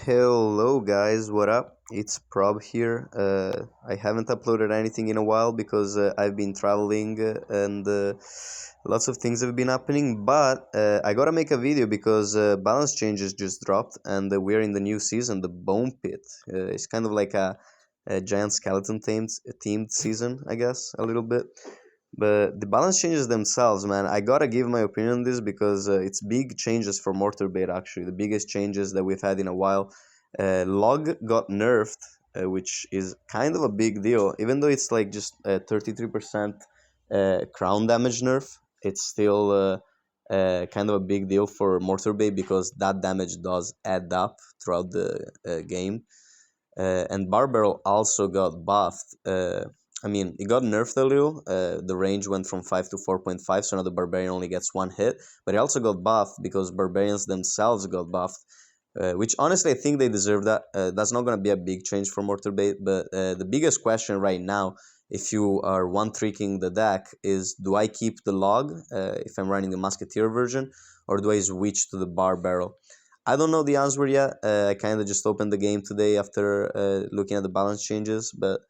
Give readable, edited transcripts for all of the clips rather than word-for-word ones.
Hello guys, what up? It's Prob here. I haven't uploaded anything in a while because I've been traveling and lots of things have been happening. But I gotta make a video because balance changes just dropped and we're in the new season, the Bone Pit. It's kind of like a giant skeleton themed season, I guess, a little bit. But the balance changes themselves, man, I gotta give my opinion on this because it's big changes for Mortar Bait, actually. The biggest changes that we've had in a while. Log got nerfed, which is kind of a big deal. Even though it's like just 33% crown damage nerf, it's still kind of a big deal for Mortar Bait because that damage does add up throughout the game. And Barbarrel also got buffed. I mean, it got nerfed a little. The range went from 5 to 4.5, so now the Barbarian only gets one hit. But it also got buffed because Barbarians themselves got buffed, which honestly I think they deserve that. That's not going to be a big change for Mortar Bait, but the biggest question right now, if you are one-tricking the deck, is do I keep the log if I'm running the Musketeer version, or do I switch to the Barbarrel? I don't know the answer yet. I kind of just opened the game today after looking at the balance changes, but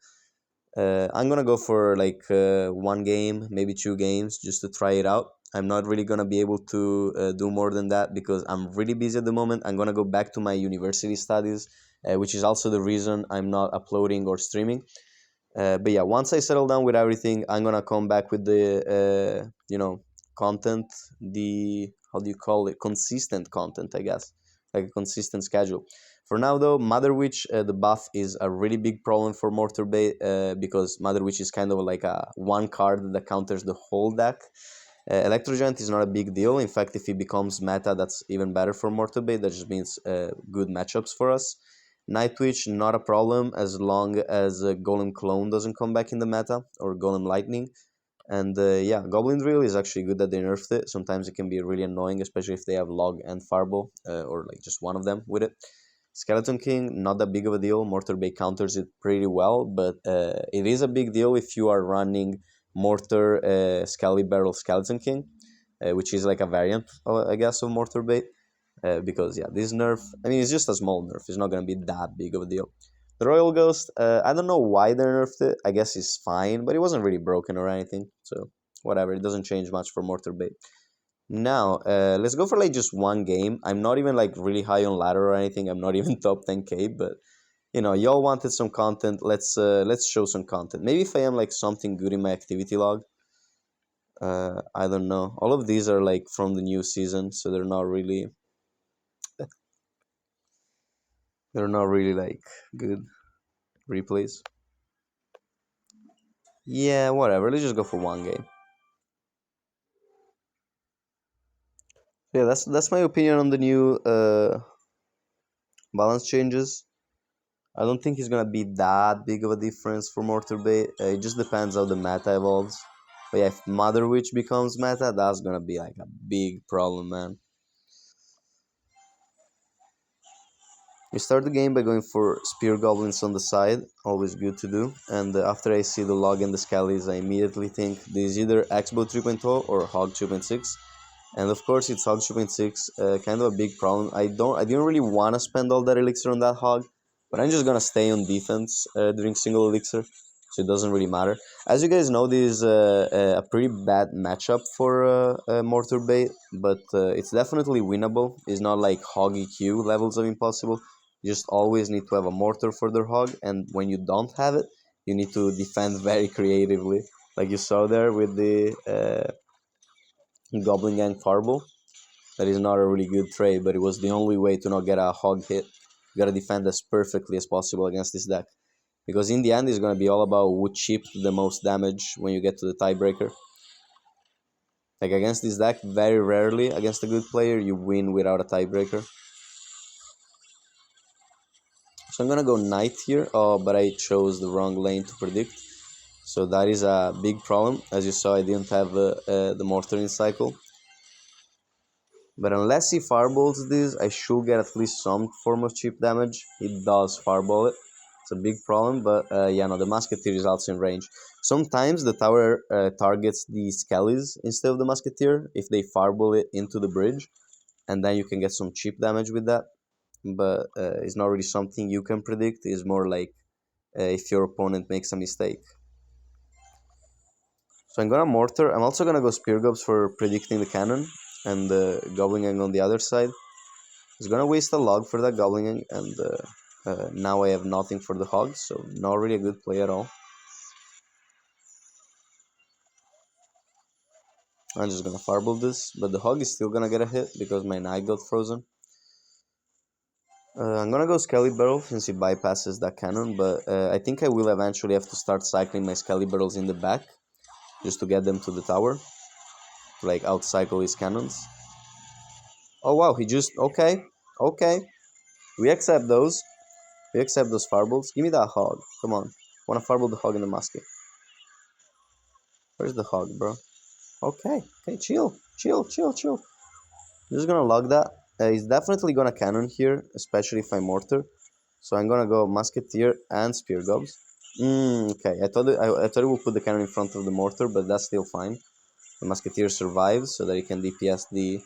I'm gonna go for like one game, maybe two games, just to try it out. I'm not really gonna be able to do more than that because I'm really busy at the moment. I'm gonna go back to my university studies, which is also the reason I'm not uploading or streaming. But yeah, once I settle down with everything, I'm gonna come back with the content, the how do you call it, consistent content, I guess, like a consistent schedule. For now though, Mother Witch, the buff is a really big problem for Mortar Bait because Mother Witch is kind of like a one card that counters the whole deck. Electro Giant is not a big deal. In fact, if it becomes meta, that's even better for Mortar Bait. That just means good matchups for us. Night Twitch, not a problem as long as Golem Clone doesn't come back in the meta, or Golem Lightning. And yeah, Goblin Drill is actually good that they nerfed it. Sometimes it can be really annoying, especially if they have Log and Fireball, or like just one of them with it. Skeleton King, not that big of a deal. Mortar Bay counters it pretty well, but it is a big deal if you are running Mortar Skelly Barrel Skeleton King, which is like a variant, I guess, of Mortar Bay. Because yeah, this nerf, I mean, it's just a small nerf. It's not gonna be that big of a deal. The Royal Ghost, I don't know why they nerfed it. I guess it's fine, but it wasn't really broken or anything. So whatever, it doesn't change much for Mortar Bait. Now, let's go for like just one game. I'm not even like really high on ladder or anything. I'm not even top 10k, but y'all wanted some content. Let's show some content. Maybe if I am like something good in my activity log. I don't know. All of these are like from the new season, so they're not really like good replays. Yeah, whatever. Let's just go for one game. Yeah, that's my opinion on the new balance changes. I don't think it's gonna be that big of a difference for Mortar Bay. It just depends how the meta evolves. But yeah, if Mother Witch becomes meta, that's gonna be like a big problem, man. We start the game by going for Spear Goblins on the side, always good to do. And after I see the log and the Skellies, I immediately think this is either X-Bow 3.0 or Hog 2.6. And of course, it's Hog 2.6, kind of a big problem. I didn't really want to spend all that elixir on that Hog, but I'm just gonna stay on defense during single elixir, so it doesn't really matter. As you guys know, this is a pretty bad matchup for Mortar Bait, but it's definitely winnable. It's not like Hog EQ levels of impossible. You just always need to have a Mortar for their Hog, and when you don't have it, you need to defend very creatively, like you saw there with the Goblin Gang Fireball. That is not a really good trade, but it was the only way to not get a hog hit. You gotta defend as perfectly as possible against this deck. Because in the end, it's gonna be all about who chipped the most damage when you get to the tiebreaker. Like against this deck, very rarely against a good player, you win without a tiebreaker. So I'm gonna go Knight here. Oh, but I chose the wrong lane to predict. So that is a big problem. As you saw, I didn't have the Mortar in cycle. But unless he fireballs this, I should get at least some form of chip damage. He does fireball it. It's a big problem, but yeah, no, the Musketeer is also in range. Sometimes the tower targets the Skellies instead of the Musketeer if they fireball it into the bridge, and then you can get some chip damage with that. but it's not really something you can predict. It's more like if your opponent makes a mistake. So I'm gonna Mortar. I'm also gonna go Spear Gobs for predicting the cannon and the Goblin Gang on the other side. He's gonna waste a log for that Goblin Gang, and now I have nothing for the Hog, so not really a good play at all. I'm just gonna Fireball this, but the Hog is still gonna get a hit because my Knight got frozen. I'm gonna go Skelly Barrel since he bypasses that cannon, but I think I will eventually have to start cycling my Skelly Barrels in the back just to get them to the tower, to like outcycle his cannons. Oh wow, he just okay, okay. We accept those. We accept those fireballs. Give me that hog. Come on. Wanna fireball the hog in the musket. Where's the hog, bro? Okay, okay, chill, chill, chill, chill. I'm just gonna log that. He's definitely gonna cannon here, especially if I mortar. So I'm gonna go musketeer and spear gobs. Okay, I thought it would put the cannon in front of the mortar, but that's still fine. The musketeer survives so that he can DPS the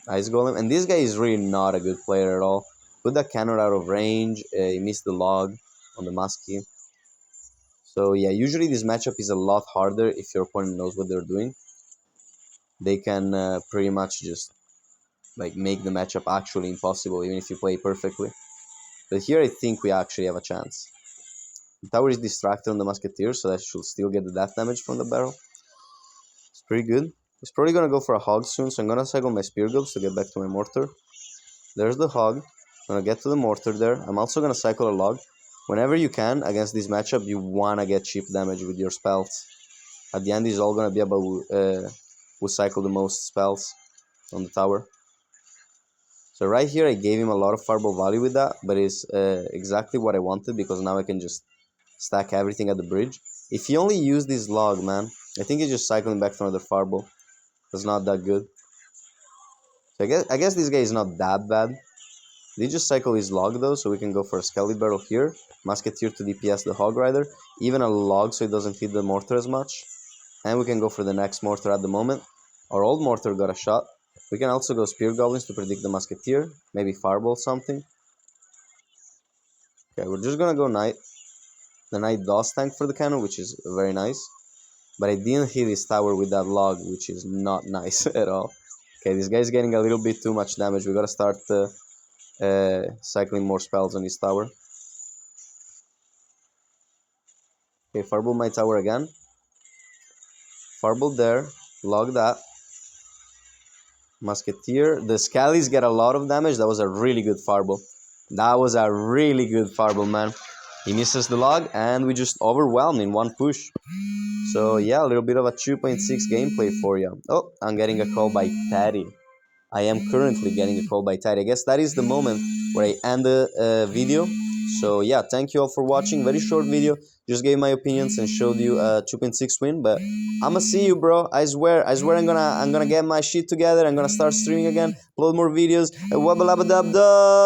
ice golem. And this guy is really not a good player at all. Put that cannon out of range. He missed the log on the muskie. So yeah, usually this matchup is a lot harder if your opponent knows what they're doing. They can pretty much just like make the matchup actually impossible, even if you play perfectly. But here I think we actually have a chance. The tower is distracted on the musketeer, so that should still get the death damage from the barrel. It's pretty good. He's probably gonna go for a hog soon, so I'm gonna cycle my spear gobs to get back to my mortar. There's the hog. I'm gonna get to the mortar there. I'm also gonna cycle a log. Whenever you can against this matchup, you wanna get cheap damage with your spells. At the end, it's all gonna be about who cycle the most spells on the tower. So right here, I gave him a lot of fireball value with that, but it's exactly what I wanted because now I can just stack everything at the bridge. If he only used this log, man, I think he's just cycling back for another fireball. That's not that good. So I guess this guy is not that bad. They just cycle his log though, so we can go for a Skelly Barrel here. Musketeer to DPS the Hog Rider. Even a log so it doesn't hit the mortar as much. And we can go for the next mortar at the moment. Our old mortar got a shot. We can also go Spear Goblins to predict the Musketeer. Maybe Fireball something. Okay, we're just gonna go Knight. The Knight does tank for the cannon, which is very nice. But I didn't hit his tower with that log, which is not nice at all. Okay, this guy's getting a little bit too much damage. We gotta start cycling more spells on his tower. Okay, Fireball my tower again. Fireball there. Log that. Musketeer. The Scallies get a lot of damage. That was a really good Fireball. That was a really good Fireball, man. He misses the log, and we just overwhelmed in one push. So yeah, a little bit of a 2.6 gameplay for you. Oh, I'm getting a call by Teddy. I am currently getting a call by Teddy. I guess that is the moment where I end the video. So yeah, thank you all for watching. Very short video. Just gave my opinions and showed you a 2.6 win. But I'ma see you, bro. I swear. I'm gonna get my shit together. I'm gonna start streaming again. Upload more videos. Wabba labba dub dub.